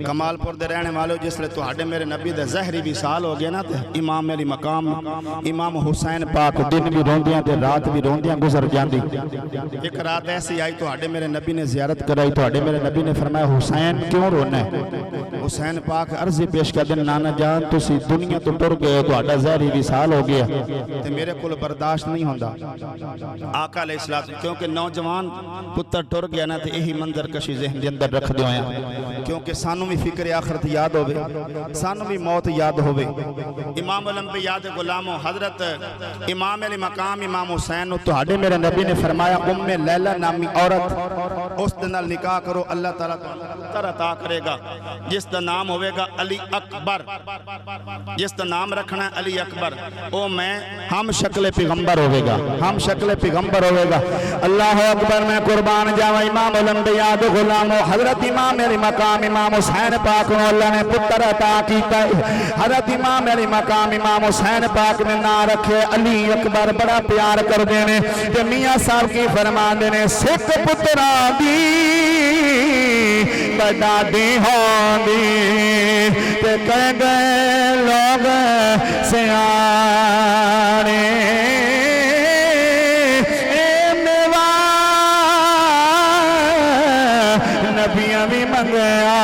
کمال پور دے رہنے والے جس لئے تو ہڈے میرے نبی دے زہری بھی سال ہو گیا نا تے امام علی مقام امام حسین پاک دن بھی روندیاں تے رات بھی روندیاں گزر جاندی۔ ایک رات ایسی آئی تو ہڈے میرے نبی نے زیارت کرائی تو ہڈے میرے نبی نے فرمایا حسین کیوں رونا ہے؟ حسین پاک عرضی پیش کر دن نانا جان تسی دنیا تو ٹر گئے تو ہڈا زہری بھی سال ہو گیا تے میرے کل برداشت نہیں ہوندا۔ آقا علیہ السلام کیونکہ نوجوان پتر ٹر گیا نا تے یہی منظر کشی ذہن دے اندر رکھ دیو آیا کیونکہ سانو بھی فکر آخرت یاد ہوئے سانو بھی موت یاد ہوئے۔ امام الانبیاء دے غلاموں حضرت امام علی مقام امام حسین تو ہڈے میرے نبی نے فرمایا ام لیلہ نامی عورت اس دنال نکاح کرو اللہ تعالیٰ پتر عطا کرے گا جس دا نام ہوئے گا علی اکبر، جس دا نام رکھنا ہے علی اکبر او میں ہم شکل پیغمبر ہوئے گا، ہم شکل پیغمبر ہوئے گا۔ اللہ اکبر میں قربان جاوا امام الانبیاء دے غلاموں حضرت امام علی مقام امام حسین پاک کو اللہ نے پتر عطا کیتا ہے۔ حضرت امام علی مقام امام حسین پاک نے نام رکھے علی اکبر، بڑا پیار کر دینے کہ میاں صاحب کی فرمان دینے سکھ پتران دی بڑا دی ہوں دی تے کہہ گئے لوگ سیانے نبیاں بھی منگیا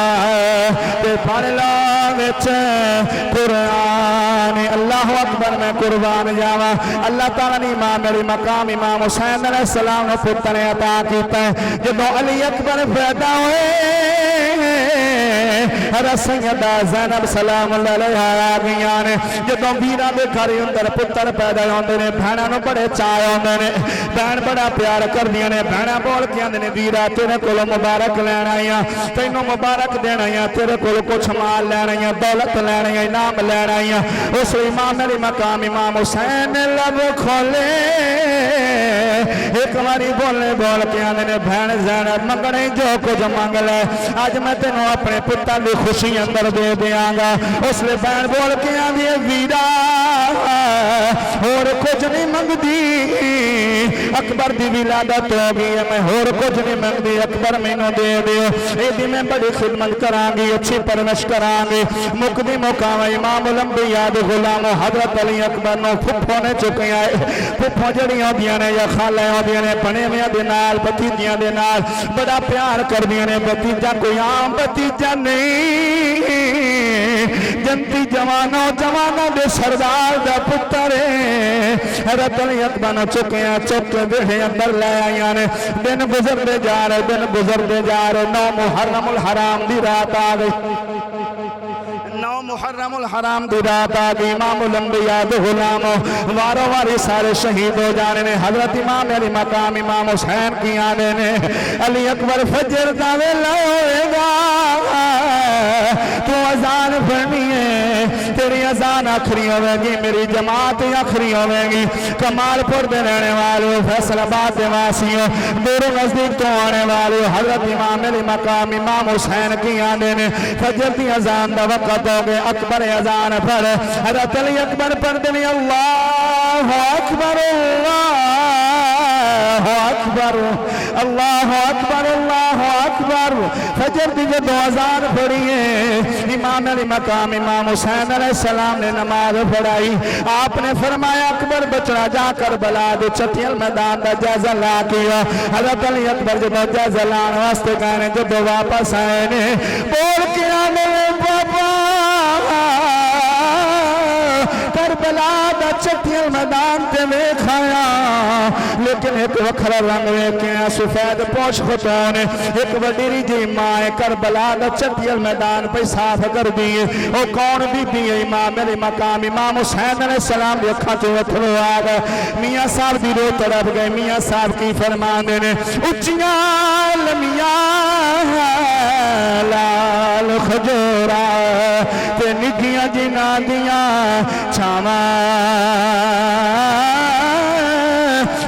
تے پڑھ لا وچ قرآن۔ اللہ اکبر میں قربان جاوا اللہ تعالیٰ نے امام علی مقام امام حسین علیہ السلام نے پتر عطا کیتا ہے۔ جدو علی اکبر پیدا ہوئے سیدہ زینب سلام اللہ علیہ آ گیا نے جدو ویرہ دے گھر اندر پتر پیدا ہوندے نے بہناں نو بڑے چاہے ہوندے نے بہن بڑا پیار کر دیا نے بہناں بول کے آندے نے ویرہ تیرے کولو مبارک لینا یا تینوں مبارک دینا یا تیرے کولو کچھ مال لینا یا دولت لینا یا انعام لینا یا اس امام علی مقام امام حسین نے لب کھولے ایک باری بولنے بول کے آندے نے بہن زینب منگنے جو کچھ منگ لے آج میں تینوں اپنے پتر دی خوشی اندر دے دیاں گا۔ اس لئے بہن بول کے آندی ہے ویرہ اور کچھ نہیں منگ دی اکبر دی ولادت ہو گئی ہے میں اور کچھ نہیں منگ دی اکبر میں نو دے دیو اے دی میں بڑی خدمت کرانگی اچھی پرورش کرانگی۔ مقدم مقام امام الانبیاء دے غلاموں حضرت علی اکبر نو پھپھو نے چکے آئے پھپھو جڑیاں دیاں نے یا خالے دیاں نے بنے میں دے نال بتیجیاں دے نال بڑا پیار کر دیاں نے بتیجہ کوئی عام بتیجہ نہیں جنتی جوانوں دے سردار دا پتر حضرت علی اکبر نو چکے ہیں چکے بیٹھے اندر لے آئیاں نے دن گزر دے جا رہے 9 محرم الحرام دی رات آ گئی 9 محرم الحرام دی رات آگئی امام الانبیاء دے غلاموں وارو واری سارے شہید ہو جانے نے حضرت امام علی مقام امام حسین کی آنے نے علی اکبر فجر دا ویلا ہوئے گا تو اذان پڑھنی ہے تیری اذان آخری ہوئے گی میری جماعت آخری ہوئے گی کمال پور دے رہنے والے فیصل آباد دے واسیوں دور نزدیک تو آنے والے حضرت امام علی مقام امام حسین کی آنے نے فجر دی اذان دا وقت ہو گئے اکبر اذان پڑھ حضرت علی اکبر پڑھ دنی اللہ اکبر اللہ اکبر فجر دی جو اذان پڑھی ہے امام علی مقام امام حسین علیہ السلام نے نماز پڑھائی آپ نے فرمایا اکبر بچڑا جا کر بلا دے چٹیل میدان دا جائزہ لا کیا حضرت علی اکبر جو جائزہ لان واسطے کہنے جو واپس آئے نے بول کے آنے بابا کربلا دا چٹیل میدان تے میں کھایا لیکن ایک وکھرا رنگ ویکھیا سفید پوش خطوں نے ایک وڈیری جی ماں کربلا دا چٹیل میدان پہ صاف کر دیئے او کون بی بی امام علی مقام امام حسین علیہ السلام دی اکھاں چوں وتھرو آ گئے میاں صاحب دی رو طرف گئے میاں صاحب کی فرمان نے اچیاں لمیاں لال خجورا تے نگیاں جناں دیاں چھاواں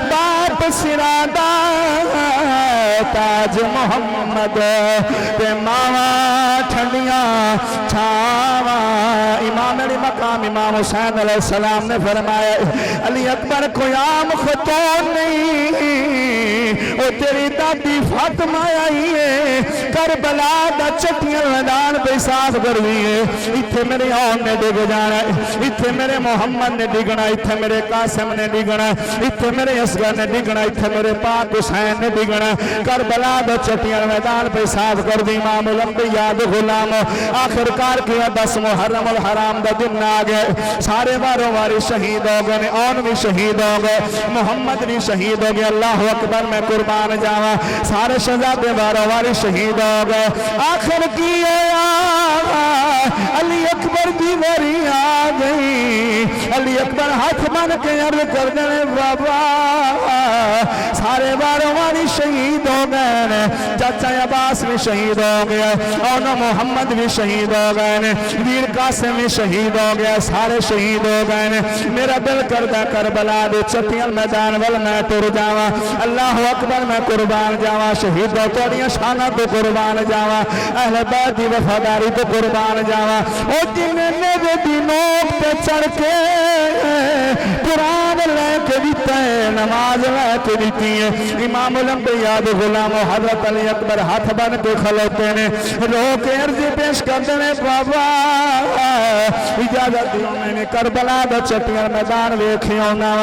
باپ سرادہ تاج محمد تے ماواں ٹھنڈیاں چھاواں امام علی مقام مقام امام حسین علیہ السلام نے فرمایا علی اکبر کوئی عام خاتون نہیں، او تیری دادی فاطمہ آئی ہے کربلا دا چٹیاں میدان پہ صاف کروی ہے، اتھے میرے آن نے ڈگ جانا ہے، اتھے میرے محمد نے ڈگنا، اتھے میرے قاسم نے ڈگنا، اتھے میرے اصغر نے ڈگنا، اتھے میرے پاک حسین نے ڈگنا، کربلا دا چٹیاں میدان پہ صاف کر دی امام الانبیاء دے غلام آخر کار کیا 10 محرم الحرام دا دن آ گئے، سارے واروں واری شہید ہو گئے، آن بھی شہید ہو گئے، محمد بھی شہید ہو گئے، اللہ اکبر میں قربان جاواں، سارے شہزادے واروں واری شہید ہو گئے، آخر کی علی اکبر کی واری آ گئی، علی اکبر ہاتھ بن کے عرض کر دے بابا سارے واروں واری شہید ہو گئے، چاچا عباس بھی شہید ہو گیا، اور محمد بھی شہید ہو گئے، ویر قاسم بھی شہید ہو گیا، سارے شہید ہو گئے، میرا دل کردہ کربلا دے چٹیاں میدان وال میں ٹر جاواں، اللہ اکبر میں قربان جاواں، شہیدوں توڑیاں شانہ تو قربان جاواں، اہل بیت دی وفاداری تو قربان جاواں، او جنہیں میرے دینوں پہ چڑھ کے قرآن لے کے دیتا ہے، نماز لے کے دیتی ہے، امام الانبیاء دے غلام حضرت علی اکبر ہاتھ بن کے کھلوتے نے، رو کے عرضی پیش کرتے ہیں بابا اجازت دیوں میں نے کربلا دا چٹیاں میدان ویکھی ہونا،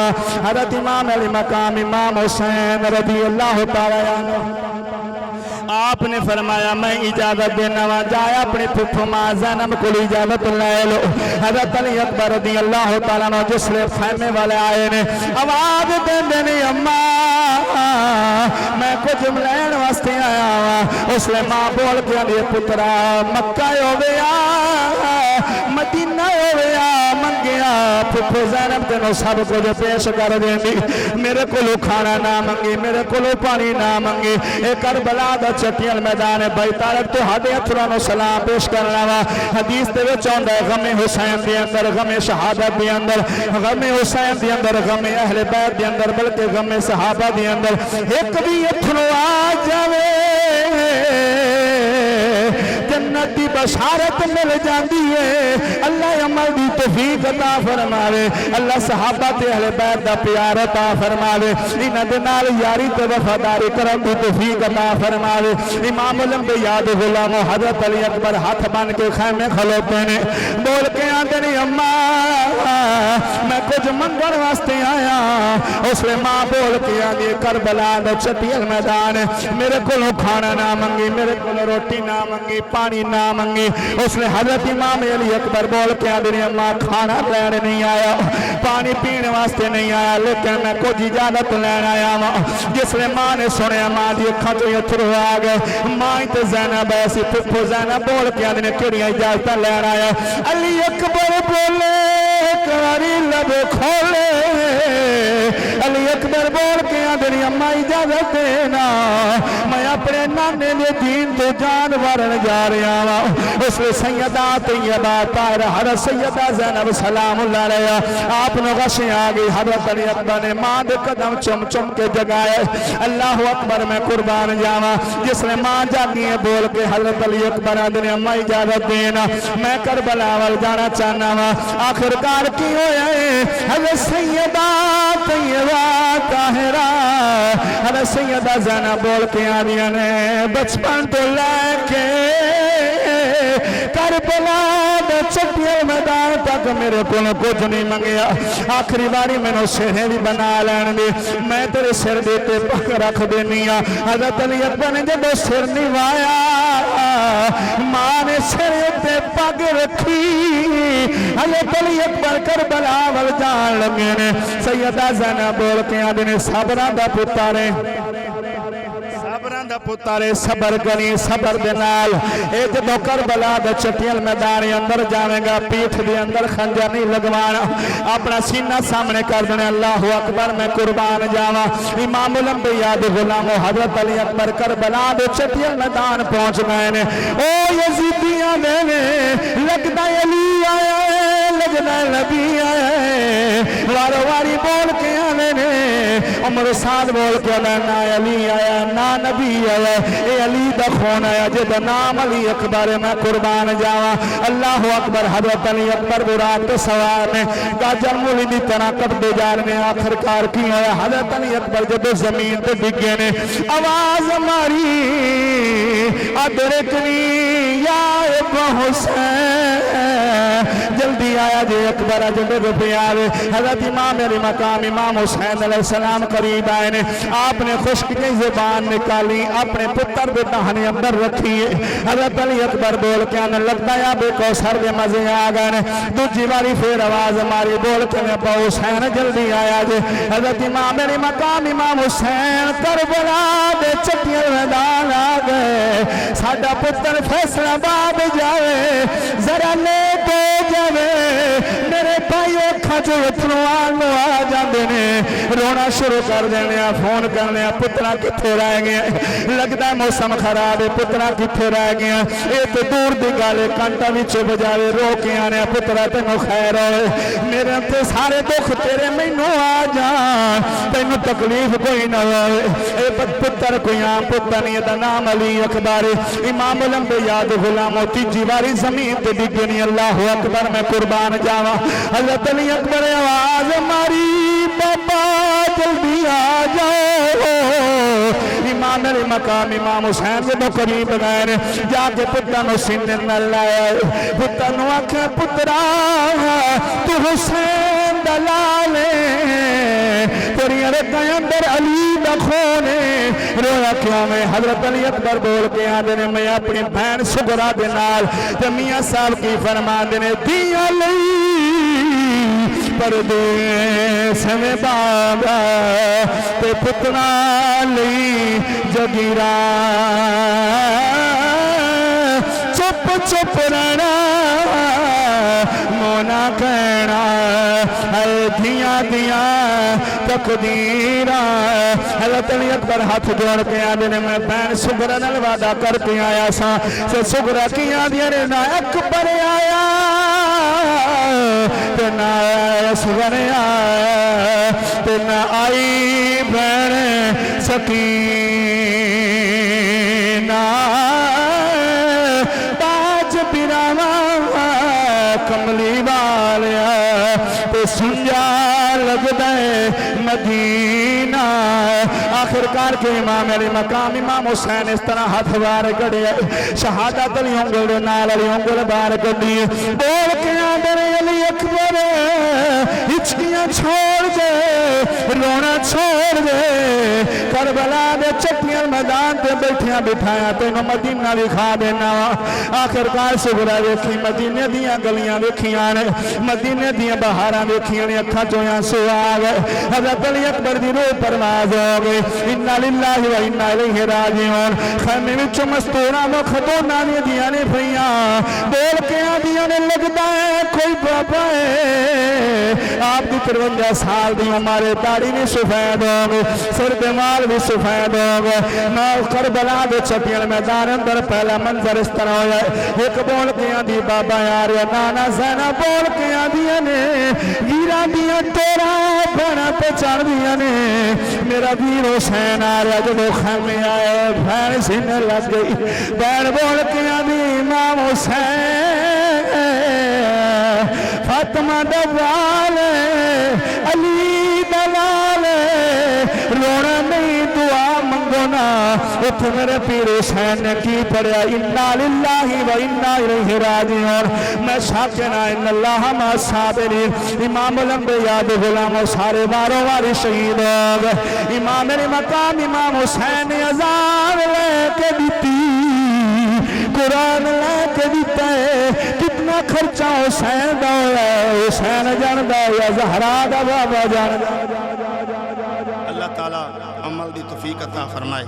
حضرت امام علی مقام امام حسین رضی اللہ تعالیٰ عنہ آپ نے فرمایا میں اجازت دینا وا، جایا اپنی پھپھو ماں زینب کو اجازت لے لو، حضرت علی اکبر رضی اللہ تعالیٰ عنہ جس لئے خیمے والے آئے نے آواز دے دے اماں میں کچھ ملین واسطے آیا وا، اس لئے ماں بول کے علی پترا مکہ ہویا مدینہ ہویا منگیا، پھپھو زینب تینوں سب کچھ پیش کر دیں دی، میرے کلو کھانا نہ منگی، میرے کلو پانی نہ منگی، اے کربلا دا چٹیاں میدان ہے بھائی طالب تو ہدے اترانو سلام پیش کرنا وا، حدیث دے وچ آندا ہے غم حسین دے اندر، غم شہادت دے اندر، غم حسین دے اندر، غم اہل بیت دے اندر، بلکہ غم صحابہ دے اندر ایک بھی اتھنو آ جاوے جنت دی بشارت مل جاندی ہے، اللہ عمل دی توفیق عطا فرماوے، اللہ صحابہ تے اہل بیت دا پیار عطا فرماوے، انہاں دے نال یاری تے وفاداری کرن دی توفیق عطا فرماوے، امام الانبیاء دے غلام حضرت علی اکبر ہاتھ بن کے خیمے کھلوتے نے، بول کے آندے نے اماں میں کچھ منگن واسطے آیا، اس لئے ماں بول کے آندے کربلا دا چٹیاں میدان میرے کلو کھانا نہ منگی، میرے کلو روٹی نہ منگی، پانی نہ منگی، اس نے حضرت امام علی اکبر بول کے آدھے اماں کھانا لینے نہیں آیا، پانی پینے واسطے نہیں آیا، لیکن میں کچھ اجازت لینے آیا ہوں، جس نے ماں نے سنے ماں دی اکھاں تو یہ تھرو آ گئے، ماں تے زینب ایسی پھپھو زینب بول کے آدھے کیڑیاں اجازت لینے آیا، علی اکبر بولے کاری لب کھولے، علی اکبر بول کے آدھے اماں اجازت دینا، میں اپنے نانے دے دین تو جان ورن جا رہا ہوں، اس لئے سیدہ طیبہ طاہرہ حضرت سیدہ زینب سلام اللہ علیہ آپ نے غشیں آگئی، حضرت علی اکبر نے ماں دے قدم چم چم کے جگائے، اللہ اکبر میں قربان جاواں، جس نے ماں جاگی ہے بول کے حضرت علی اکبر نے اماں اجازت دینا، میں کربلا وال جانا چاہنا وا، آخر کار کی ہویا ہے حضرت سیدہ طیبہ طاہرہ حضرت سیدہ زینب بول کے آدیا نے بچپن تو لے کے کربلا دے چٹیاں میدان تک میرے کو کچھ نہیں منگیا، آخری باری میں نے سریں بھی بنا لین دی، میں تیرے سر دیتے پک رکھ دینیا، حضرت علی اکبر نے جب سر نوایا ماں نے سر دیتے پک رکھی، حضرت علی اکبر کربلا وال جان لگے نے، سیدہ زینب بول کے آدھے نے صبرہ دا پتارے دا پتارے صبر کریں، صبر دے نال اے جدو کربلا دے چٹیاں میدان اندر جاویں گا، پیٹھ دے اندر خنجر نہیں لگوانا، اپنا سینہ سامنے کر دینے، اللہ اکبر میں قربان جاواں، امام الانبیاء دے غلام حضرت علی اکبر کربلا دے چٹیاں میدان پہنچ گئے نے، او یزیدیاں نے لگدا علی آیا ہے، لگدا نبی آیا ہے، وارو واری بول کے آنے نے، عمر سعد بول کے نہ علی آیا نہ نبی آیا اے علی دا خون آیا جد نام علی اکبر میں قربان جاوا اللہ اکبر حضرت علی اکبر برات سوار نے گاجر مولی دی طرح کٹتے جا رہے ہیں آخر کار کی ہویا حضرت علی اکبر جب زمین تے ڈگے نے آواز ماری ادرکنی یا ابن حسین جلدی آیا جے اکبر جب رفی آوے حضرت امام علی مقام امام حسین علیہ السلام قریب آئے نے آپ نے خشک کی زبان نکالی اپنے پتر دے دہنے اندر رکھیے حضرت علی اکبر بول کے آنے لگتا یا بے کوثر دے مزے آگا نے دوجی باری پھر آواز ماری بول کے نے ابا حسین جلدی آیا جے حضرت امام علی مقام امام حسین کربلا دے چٹیاں میدان آگئے ساڈا پتر فیصلہ باب جاوے ذرا لے دے جاوے میرے بھائی اکھا جو اتنوان لو آ جاندے نے رونا شروع کر دینے فون کرنے پترہ کتھے رہ گیا لگتا ہے موسم خراب ہے پترہ کتھے رہ گیا ایک دور دی گالے کانٹا وچے بجاوے رو کے آنے پترہ تینو خیر ہوئے میرے انتے سارے دکھ تیرے مینو آ جان تینو تکلیف کوئی نہ ہوئے اے پتر کوئی آم پتر نہیں دا نام علی اکبر امام لمبے یاد غلام ہوتی جیواری زمین تے دیگنی اللہ اکبر میں قربان جاوا حضرت علی اکبر آواز ماری بابا جلدی آ جاؤ امام علی مقام امام حسین جب قریب گئے جا کے پتر نو سینے نہ لائے پتر نو آکھے پترا تو حسین دلالے تیری رکھیں اندر علی دا خونے رویا کیا میں حضرت علی اکبر بول کے آدھے نے میں اپنی بہن سگرہ دے نال تے میاں صاحب کی فرمان دینے دیا لئی پردیس میں بابا تے پتنا لئی جگیرہ چپ چپ رہنا مونا کہنا اے دھیاں دیاں تقدیرہ حضرت علی اکبر ہاتھ جوڑ کے آدھے نے میں بین سگرہ نل وعدہ کر کے آیا سا سے سگرہ کی آدھے نے نا اکبر آیا تینا سگرہ آیا تینا آئی بین سکینہ باج براما کملی والیا تے سنجا لگ دے مدینہ آخرکار کے امام علی مقام امام حسین اس طرح ہاتھ بار گڑے شہادت علی انگل نال علی انگل بار گڑی بول کے آدھر علی اکبر ہچکیاں چھوڑ دے رونا چھوڑ دے کربلا دے چٹیاں میدان تے بیٹھیاں بٹھایا تینوں مدینہ دکھا دینا آخرکار سگرہ دیکھی مدینہ دیاں گلیاں دیکھیاں نے مدینہ دیاں بہاراں دیکھیاں نے اکھا چویاں سو آگئے حضرت علی اکبر دی روح پرواز ہو گئی انہا للہ و انہا الیہ راجعون خیمے وچوں مستورہ مخدونہ نے دیاں نے پھیاں بول کے آدھیاں نے لگتا ہے کوئی بابا ہے آپ دی 53 سال دی ہمارے داڑھی بھی سفید ہو گئے سر بیمار بھی سفید ہو گئے میں کربلا دے چٹیاں میدان اندر پہلا منظر اس طرح ہو جائے ایک بول کے آدھی بابا یار یا نانا زینہ بول کے آدھیاں نے گیرہ دیاں تیرا بھینا پہ چڑھ دیاں نے میرا ویر حسین آ رہا جب وہ خیمے آئے بھین سینے لگ گئی بین بول کے آدھی امام حسین فاطمہ دلال علی دلال رونا نہیں دعا منگونا اتھ میرے پیر حسین نے کی پڑھیا انہا للہ و انہا الیہ راجعون میں شاکنا ان اللہ ما صابرین امام لمبے یاد غلام و سارے باروں والی شہید ہو گئے امام میرے مقام امام حسین نے ازار لے کے دیتی قرآن لے کے دیتا ہے کتنا خرچہ حسین دا ہے حسین جان دا یا زہرا دا بابا جان دا اللہ تعالیٰ عمل دی توفیق عطا فرمائے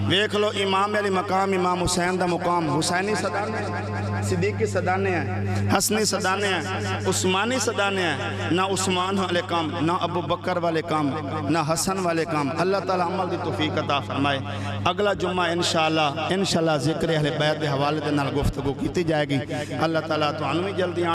ویکھ لو امام علی مقام امام حسین دا مقام حسینی صدانے ہیں صدیقی صدانے ہیں حسنی صدانے ہیں عثمانی صدانے ہیں نہ عثمان والے کام نہ ابو بکر والے کام نہ حسن والے کام اللہ تعالیٰ عمل دی توفیق عطا فرمائے اگلا جمعہ انشاءاللہ ذکر اہل بیت دے حوالے دے نال گفتگو کیتی جائے گی اللہ تعالیٰ تو عنوی جلدی